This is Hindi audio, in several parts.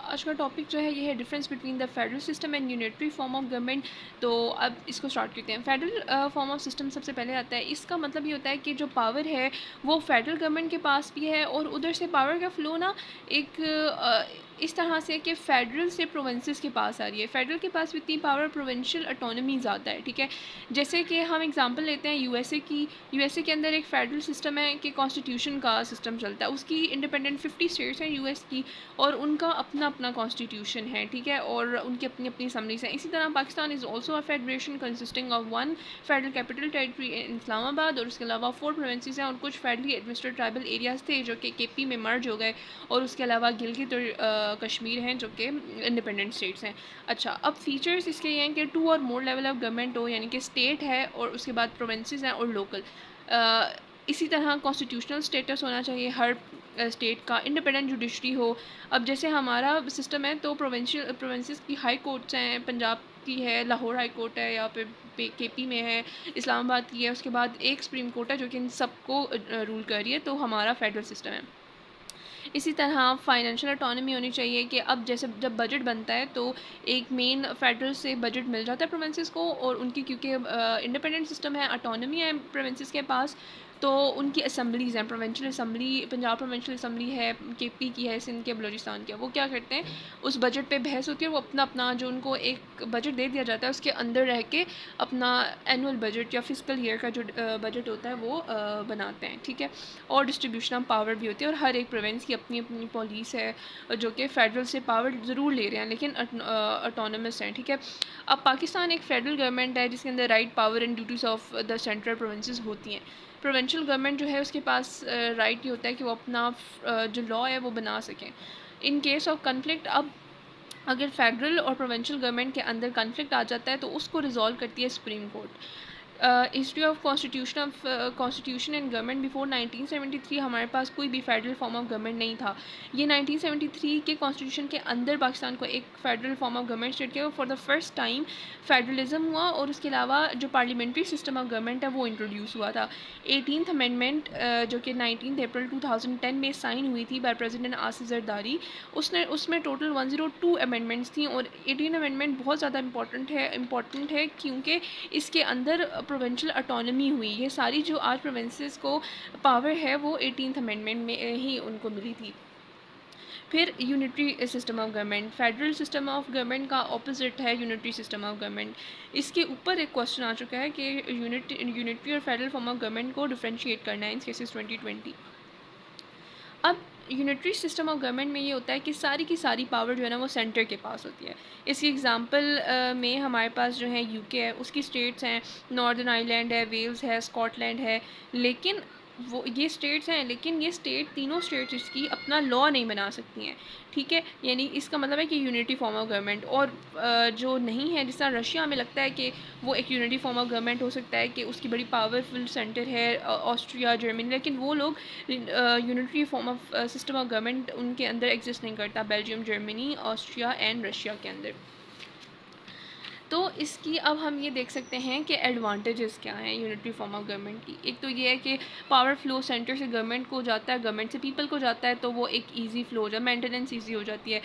आज का टॉपिक जो है ये है difference between the federal system and unitary form of government. तो अब इसको स्टार्ट करते हैं। फेडरल फॉर्म ऑफ सिस्टम सबसे पहले आता है। इसका मतलब ये होता है कि जो पावर है वो फेडरल गवर्नमेंट के पास भी है और उधर से पावर का फ्लो ना एक इस तरह से कि फ़ेडरल से प्रोविंसेस के पास आ रही है। फ़ेडरल के पास भी इतनी पावर, प्रोविंशियल ऑटोनॉमी ज़्यादा है। ठीक है, जैसे कि हम एग्जांपल लेते हैं यूएसए की। यूएसए के अंदर एक फ़ेडरल सिस्टम है कि कॉन्स्टिट्यूशन का सिस्टम चलता है। उसकी इंडिपेंडेंट 50 स्टेट्स हैं यूएस की और उनका अपना अपना कॉन्स्टिट्यूशन है। ठीक है, और उनकी अपनी अपनी असम्बलीज हैं। इसी तरह Pakistan is also a federation consisting of one federal capital territory in Islamabad, और उसके अलावा 4 प्रोविंसेस हैं और कुछ फेडरली एडमिनिस्ट्रेटेड ट्राइबल एरियाज़ थे जो कि केपी में मर्ज हो गए, और उसके अलावा गिलगित और कश्मीर हैं जो कि इंडिपेंडेंट स्टेट्स हैं। अच्छा, अब फीचर्स इसके ये हैं कि 2 और मोर लेवल ऑफ गवर्नमेंट हो, यानी कि स्टेट है और उसके बाद प्रोविंसेस हैं और लोकल। इसी तरह कॉन्स्टिट्यूशनल स्टेटस होना चाहिए हर स्टेट का। इंडिपेंडेंट जुडिशरी हो। अब जैसे हमारा सिस्टम है तो प्रोविंसेस की हाई कोर्ट्स हैं। पंजाब की है, लाहौर हाई कोर्ट है, या फिर केपी में है, इस्लामाबाद की है। उसके बाद एक सुप्रीम कोर्ट है जो कि इन सबको रूल कर रही है। तो हमारा फेडरल सिस्टम है। इसी तरह फाइनेंशियल ऑटोनॉमी होनी चाहिए कि अब जैसे जब बजट बनता है तो एक मेन फेडरल से बजट मिल जाता है प्रोविंसेस को, और उनकी क्योंकि इंडिपेंडेंट सिस्टम है, ऑटोनॉमी है प्रोविंसेस के पास, तो उनकी असम्बलीज़ हैं। Provincial assembly Punjab provincial assembly है, केपी की है, सिंध के, बलूचिस्तान की है। वो क्या करते हैं, उस बजट पे बहस होती है, वो अपना अपना जो उनको एक बजट दे दिया जाता है उसके अंदर रह के अपना एनुअल बजट या फिजिकल ईयर का जो बजट होता है वो बनाते हैं। ठीक है, और डिस्ट्रीब्यूशन ऑफ पावर भी होती है, और हर एक प्रोविंस की अपनी अपनी पॉलिस है जो कि फ़ेडरल से पावर ज़रूर ले रहे हैं लेकिन ऑटोनमस हैं। ठीक है, अब पाकिस्तान एक फ़ेडरल गवर्नमेंट है जिसके अंदर right, power and duties of the central provinces होती हैं। प्रोविंशियल गवर्नमेंट जो है उसके पास राइट ये होता है कि वो अपना जो लॉ है वो बना सकें इन केस ऑफ कन्फ्लिक्ट। अब अगर फेडरल और प्रोविंशियल गवर्नमेंट के अंदर कन्फ्लिक्ट आ जाता है तो उसको रिजॉल्व करती है supreme court. History of constitution and government before 1973 हमारे पास कोई भी फेडरल फॉर्म ऑफ गवर्नमेंट नहीं था। ये 1973 के कॉन्स्टिट्यूशन के अंदर पाकिस्तान को एक federal form of government state किया, for the first time federalism हुआ, और उसके अलावा जो पार्लियामेंट्री सिस्टम ऑफ गवर्नमेंट है वो इंट्रोड्यूस हुआ था। 18th अमेंडमेंट जो कि 19 अप्रैल 2010 में साइन हुई थी बाय प्रेसिडेंट आसिफ जरदारी, उसमें टोटल 102 अमेंडमेंट्स थी, और 18 अमेंडमेंट बहुत ज़्यादा इम्पॉर्टेंट है क्योंकि इसके अंदर प्रोविंशियल ऑटोनॉमी हुई। ये सारी जो आज प्रोविंसेस को पावर है वो 18th अमेंडमेंट में ही उनको मिली थी। फिर unitary system of government, federal system of government का ऑपोजिट है यूनिटरी सिस्टम ऑफ गवर्नमेंट। इसके ऊपर एक क्वेश्चन आ चुका है कि यूनिटरी और फेडरल फॉर्म ऑफ गवर्नमेंट को डिफ्रेंशिएट करना है इन केसेस 2020। अब यूनिटरी सिस्टम ऑफ गवर्नमेंट में ये होता है कि सारी की सारी पावर जो है ना वो सेंटर के पास होती है। इसकी एग्जांपल में हमारे पास जो है यूके है, उसकी स्टेट्स हैं, नॉर्दर्न आयरलैंड है, वेल्स है, स्कॉटलैंड है। लेकिन वो ये स्टेट्स हैं, लेकिन ये तीनों स्टेट्स इसकी अपना लॉ नहीं बना सकती हैं। ठीक है, यानी इसका मतलब है कि यूनिटी फॉर्म ऑफ गवर्नमेंट। और जो नहीं है, जिस तरह रशिया में लगता है कि वो एक यूनिटी फॉर्म ऑफ गवर्नमेंट हो सकता है कि उसकी बड़ी पावरफुल सेंटर है ऑस्ट्रिया, जर्मनी, लेकिन वो लोग unitary form of system of government उनके अंदर एग्जिस्ट नहीं करता, Belgium, Germany, Austria and Russia के अंदर। तो इसकी अब हम ये देख सकते हैं कि एडवांटेजेस क्या हैं यूनिटरी फॉर्म ऑफ गवर्नमेंट की। एक तो ये है कि पावर फ्लो सेंटर से गवर्नमेंट को जाता है, गवर्नमेंट से पीपल को जाता है, तो वो एक इजी फ्लो हो जाता है, मेंटेनेंस इजी हो जाती है।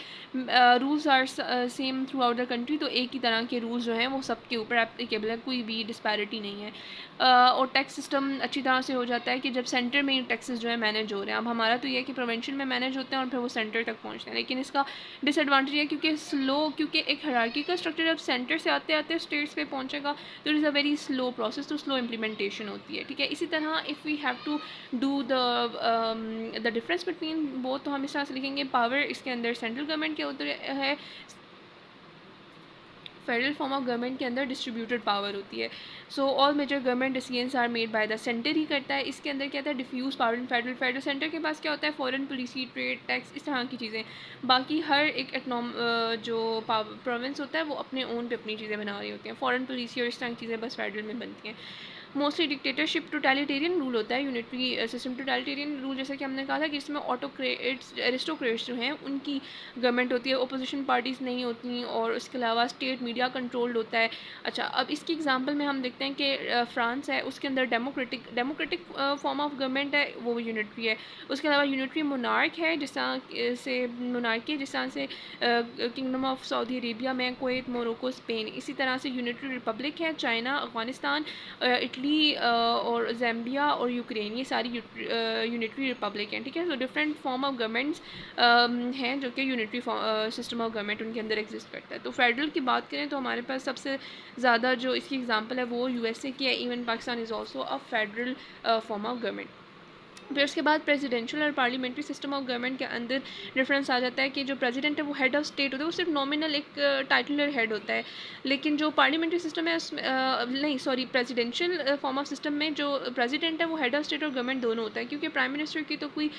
Rules are same throughout the country, तो एक ही तरह के रूल्स जो हैं वो सबके ऊपर एप्लीकेबल है, कोई भी डिस्पैरिटी नहीं है। और टैक्स सिस्टम अच्छी तरह से हो जाता है कि जब सेंटर में ही टैक्सेस जो है मैनेज हो रहे हैं। अब हमारा तो ये है कि प्रोविंशियल में मैनेज होते हैं और फिर वो सेंटर तक पहुँचते हैं, लेकिन इसका डिसएडवांटेज है क्योंकि एक हायरार्की का स्ट्रक्चर जब सेंटर से आते आते स्टेट्स पे पहुंचेगा तो it is a very slow process, तो स्लो इम्प्लीमेंटेशन होती है। ठीक है, इसी तरह if we have to do the difference between both, तो हम इस तरह से लिखेंगे, पावर इसके अंदर सेंट्रल गवर्नमेंट के उधर है, फेडरल फॉर्म ऑफ गवर्नमेंट के अंदर डिस्ट्रीब्यूटेड पावर होती है। So all major government decisions are made by the centre ही करता है। इसके अंदर क्या था, diffuse power in federal centre के पास क्या होता है, फॉरेन पॉलिसी, ट्रेड, टैक्स, इस तरह की चीज़ें। बाकी हर एक जो प्रोविंस होता है वो अपने ओन पे अपनी चीज़ें बना रही होती हैं, फॉरेन पॉलिसी और इस तरह की चीज़ें बस फेडरल में बनती हैं। मोस्टली डिक्टेटरशिप टोटलिटेरियन रूल होता है यूनिटरी सिस्टम। टोटलिटेरियन रूल जैसे कि हमने कहा था कि इसमें ऑटोक्रेट्स एरिस्टोक्रेट्स जो हैं उनकी गवर्नमेंट होती है, ओपोजिशन पार्टीज़ नहीं होती, और उसके अलावा स्टेट मीडिया कंट्रोल्ड होता है। अच्छा, अब इसकी एग्जांपल में हम देखते हैं कि फ्रांस है, उसके अंदर डेमोक्रेटिक फॉर्म ऑफ गवर्नमेंट है, वो यूनिटरी है। उसके अलावा यूनिटरी मोनार्क है, जिस तरह से मोनार्की, जिस तरह से किंगडम ऑफ सऊदी अरेबिया में, कुवैत, मोरक्को, स्पेन। इसी तरह से यूनिटरी रिपब्लिक है, चाइना, अफ़गानिस्तान, इटली और ज़ैम्बिया और यूक्रेन, ये सारी यूनिटरी रिपब्लिक हैं। ठीक है, तो डिफरेंट फॉर्म ऑफ गवर्नमेंट्स हैं जो कि यूनिटरी सिस्टम ऑफ गवर्नमेंट उनके अंदर एग्जिस्ट करता है। तो फेडरल की बात करें तो हमारे पास सबसे ज़्यादा जो इसकी एग्जांपल है वो यूएसए की है। Even Pakistan is also a federal form of government. फिर उसके बाद प्रेसिडेंशियल और पार्लियामेंट्री सिस्टम ऑफ गवर्नमेंट के अंदर डिफरेंस आ जाता है कि जो प्रेसिडेंट है वो हेड ऑफ स्टेट होता है, वो सिर्फ नॉमिनल एक टाइटलर हेड होता है। लेकिन जो पार्लियामेंट्री सिस्टम है उसमें नहीं sorry presidential form of system में जो प्रेसिडेंट है वो हेड ऑफ स्टेट और गवर्नमेंट दोनों होता है, क्योंकि प्राइम मिनिस्टर की तो कोई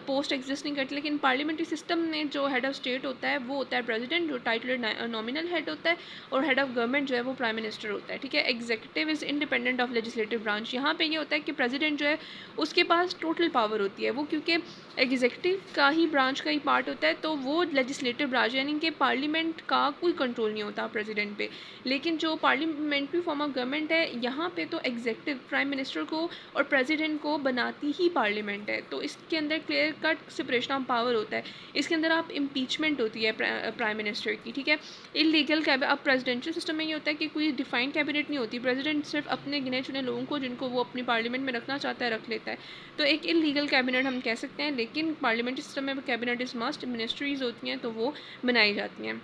पोस्ट एग्जिस्ट नहीं करती। लेकिन पार्लियामेंट्री सिस्टम में जो हेड ऑफ स्टेट होता है वो होता है प्रेसिडेंट, जो टाइटलर नॉमिनल हेड होता है, और हेड ऑफ गवर्नमेंट जो है वो प्राइम मिनिस्टर होता है। ठीक है, executive is independent of legislative branch. यहाँ पे ये होता है कि प्रेसिडेंट जो है उसके पास टोटल पावर होती है, वो क्योंकि एग्जीक्यूटिव का ही ब्रांच का ही पार्ट होता है, तो वो लेजिस्लेटिव ब्रांच यानी कि पार्लियामेंट का कोई कंट्रोल नहीं होता प्रेसिडेंट पे। लेकिन जो पार्लियामेंट्री फॉर्म ऑफ गवर्नमेंट है यहाँ पे तो एग्जीक्यूटिव प्राइम मिनिस्टर को और प्रेसिडेंट को बनाती ही पार्लियामेंट है, तो इसके अंदर clear cut separation of power होता है। इसके अंदर आप इम्पीचमेंट होती है प्राइम मिनिस्टर की। ठीक है, इलीगल कैबिनेट। अब प्रेसिडेंशियल सिस्टम में ये होता है कि कोई डिफाइंड कैबिनेट नहीं होती, प्रेसिडेंट सिर्फ अपने गिने चुने लोगों को जिनको वो अपनी पार्लियामेंट में रखना चाहता है रख लेता है, तो एक इलीगल कैबिनेट हम कह सकते हैं। लेकिन पार्लियामेंट्री सिस्टम में कैबिनेट इज़ मस्ट, मिनिस्ट्रीज़ होती हैं तो वो बनाई जाती हैं।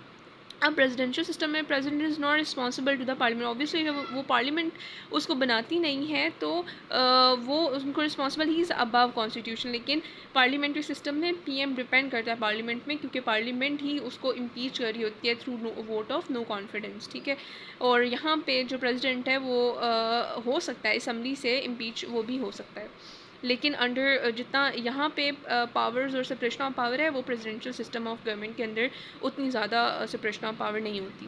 अब प्रेसिडेंशियल सिस्टम में president is not responsible to the parliament. Obviously जब वो पार्लियामेंट उसको बनाती नहीं है तो वो उनको responsible he is above constitution. लेकिन पार्लियामेंट्री सिस्टम में पीएम डिपेंड करता है पार्लियामेंट में, क्योंकि पार्लियामेंट ही उसको इम्पीच कर रही होती है through vote of no confidence. ठीक है, और यहाँ पे जो प्रेसिडेंट है वो हो सकता है असम्बली से इम्पीच, वो भी हो सकता है। लेकिन अंडर जितना यहाँ पे पावर्स और सेपरेशन ऑफ पावर है वो प्रेसिडेंशियल सिस्टम ऑफ गवर्नमेंट के अंदर उतनी ज़्यादा सेपरेशन ऑफ पावर नहीं होती।